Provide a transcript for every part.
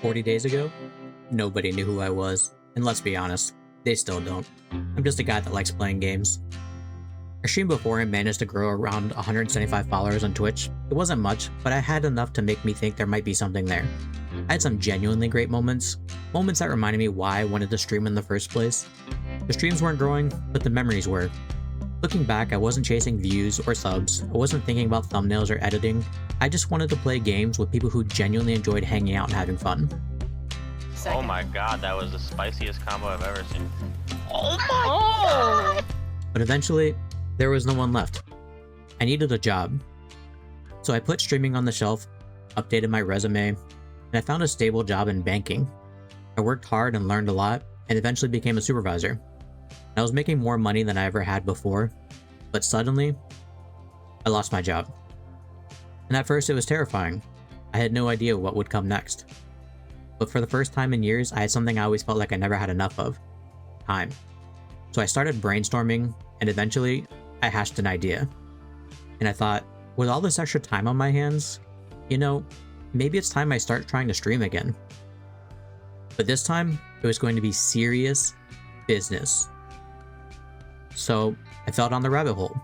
40 days ago, nobody knew who I was, and let's be honest, they still don't. I'm just a guy that likes playing games. I streamed before and managed to grow around 175 followers on Twitch. It wasn't much, but I had enough to make me think there might be something there. I had some genuinely great moments that reminded me why I wanted to stream in the first place. The streams weren't growing, but the memories were. Looking back, I wasn't chasing views or subs, I wasn't thinking about thumbnails or editing, I just wanted to play games with people who genuinely enjoyed hanging out and having fun. Oh my god, that was the spiciest combo I've ever seen. Oh my god! But eventually, there was no one left. I needed a job. So I put streaming on the shelf, updated my resume, and I found a stable job in banking. I worked hard and learned a lot, and eventually became a supervisor. I was making more money than I ever had before, but suddenly, I lost my job. And at first it was terrifying. I had no idea what would come next. But for the first time in years, I had something I always felt like I never had enough of. Time. So I started brainstorming, and eventually, I hashed an idea. And I thought, with all this extra time on my hands, you know, maybe it's time I start trying to stream again. But this time, it was going to be serious business. So I fell down the rabbit hole.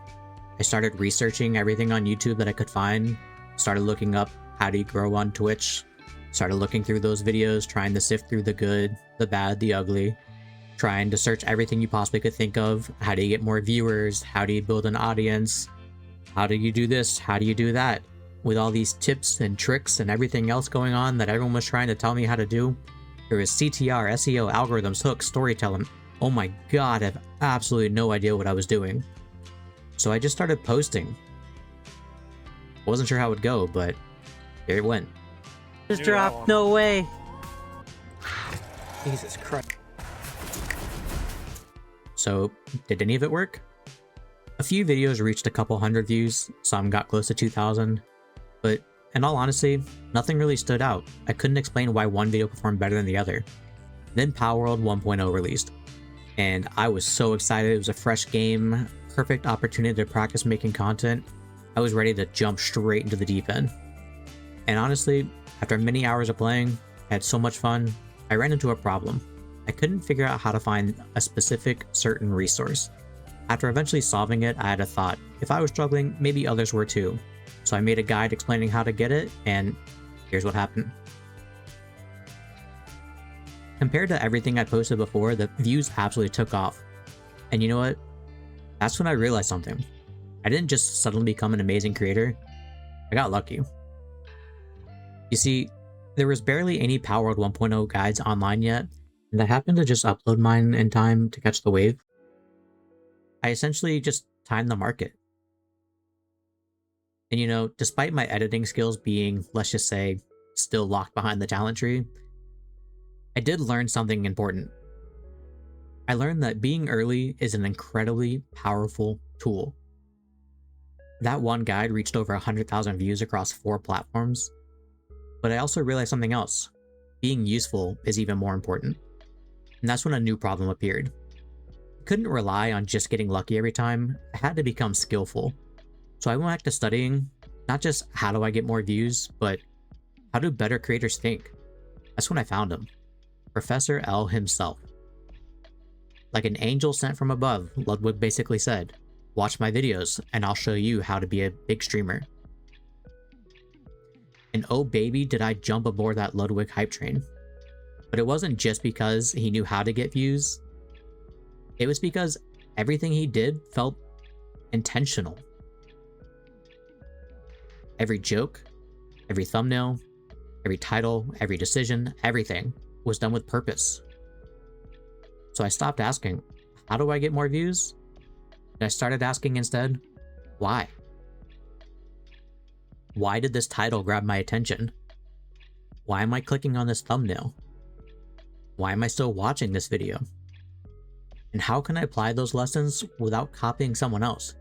I started researching everything on YouTube that I could find, started looking up how do you grow on Twitch, started looking through those videos, trying to sift through the good, the bad, the ugly, trying to search everything you possibly could think of. How do you get more viewers? How do you build an audience? How do you do this? How do you do that? With all these tips and tricks and everything else going on that everyone was trying to tell me how to do, there was CTR, SEO, algorithms, hooks, storytelling. Oh my god, I have absolutely no idea what I was doing. So I just started posting. Wasn't sure how it would go, but here it went. Just dropped, no way. Jesus Christ. So, did any of it work? A few videos reached a couple hundred views, some got close to 2,000, but in all honesty, nothing really stood out. I couldn't explain why one video performed better than the other. Then Palworld 1.0 released, and I was so excited. It was a fresh game, perfect opportunity to practice making content. I was ready to jump straight into the deep end. And honestly, after many hours of playing, I had so much fun, I ran into a problem. I couldn't figure out how to find a specific, certain resource. After eventually solving it, I had a thought. If I was struggling, maybe others were too. So I made a guide explaining how to get it, and here's what happened. Compared to everything I posted before, the views absolutely took off. And you know what? That's when I realized something. I didn't just suddenly become an amazing creator. I got lucky. You see, there was barely any Palworld 1.0 guides online yet, and I happened to just upload mine in time to catch the wave. I essentially just timed the market. And you know, despite my editing skills being, let's just say, still locked behind the talent tree, I did learn something important. I learned that being early is an incredibly powerful tool. That one guide reached over 100,000 views across 4 platforms, but I also realized something else. Being useful is even more important. And that's when a new problem appeared. I couldn't rely on just getting lucky every time. I had to become skillful. So I went back to studying, not just how do I get more views, but how do better creators think? That's when I found him. Professor L himself. Like an angel sent from above, Ludwig basically said, watch my videos and I'll show you how to be a big streamer. And oh baby, did I jump aboard that Ludwig hype train. But it wasn't just because he knew how to get views. It was because everything he did felt intentional. Every joke, every thumbnail, every title, every decision, everything was done with purpose. So I stopped asking, how do I get more views? And I started asking instead, why? Why did this title grab my attention? Why am I clicking on this thumbnail? Why am I still watching this video? And how can I apply those lessons without copying someone else?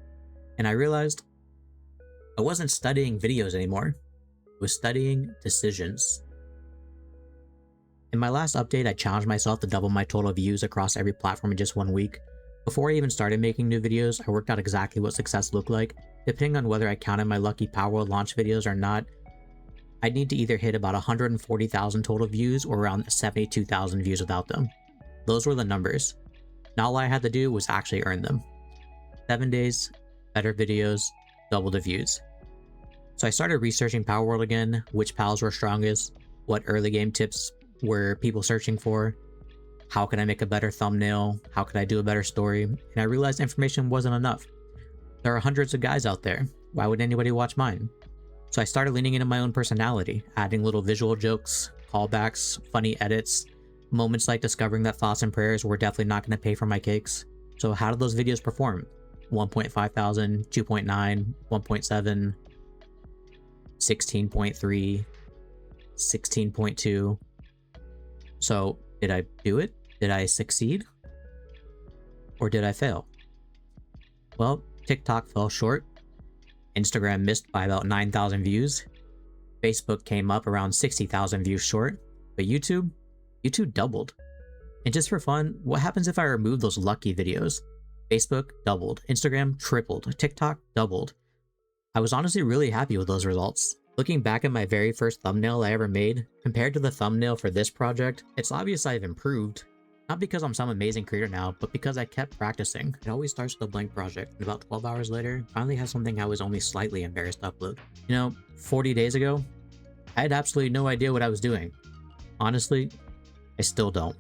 And I realized I wasn't studying videos anymore. I was studying decisions. In my last update, I challenged myself to double my total views across every platform in just 1 week. Before I even started making new videos, I worked out exactly what success looked like, depending on whether I counted my lucky Palworld launch videos or not. I'd need to either hit about 140,000 total views or around 72,000 views without them. Those were the numbers. Now all I had to do was actually earn them. 7 days, better videos, double the views. So I started researching Power World again, which pals were strongest, what early game tips were people searching for, how could I make a better thumbnail, how could I do a better story, and I realized information wasn't enough. There are hundreds of guys out there, why would anybody watch mine? So I started leaning into my own personality, adding little visual jokes, callbacks, funny edits, moments like discovering that thoughts and prayers were definitely not going to pay for my cakes. So how did those videos perform? 1.5 thousand, 2.9, 1.7, 16.3, 16.2. So did I do it? Did I succeed? Or did I fail? Well, TikTok fell short. Instagram missed by about 9,000 views. Facebook came up around 60,000 views short. But YouTube doubled. And just for fun, what happens if I remove those lucky videos? Facebook doubled, Instagram tripled, TikTok doubled. I was honestly really happy with those results. Looking back at my very first thumbnail I ever made, compared to the thumbnail for this project, it's obvious I've improved. Not because I'm some amazing creator now, but because I kept practicing. It always starts with a blank project, and about 12 hours later, finally have something I was only slightly embarrassed to upload. 40 days ago, I had absolutely no idea what I was doing. Honestly, I still don't.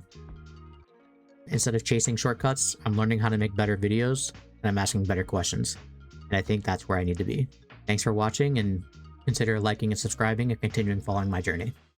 Instead of chasing shortcuts, I'm learning how to make better videos, and I'm asking better questions. And I think that's where I need to be. Thanks for watching, and consider liking and subscribing and continuing following my journey.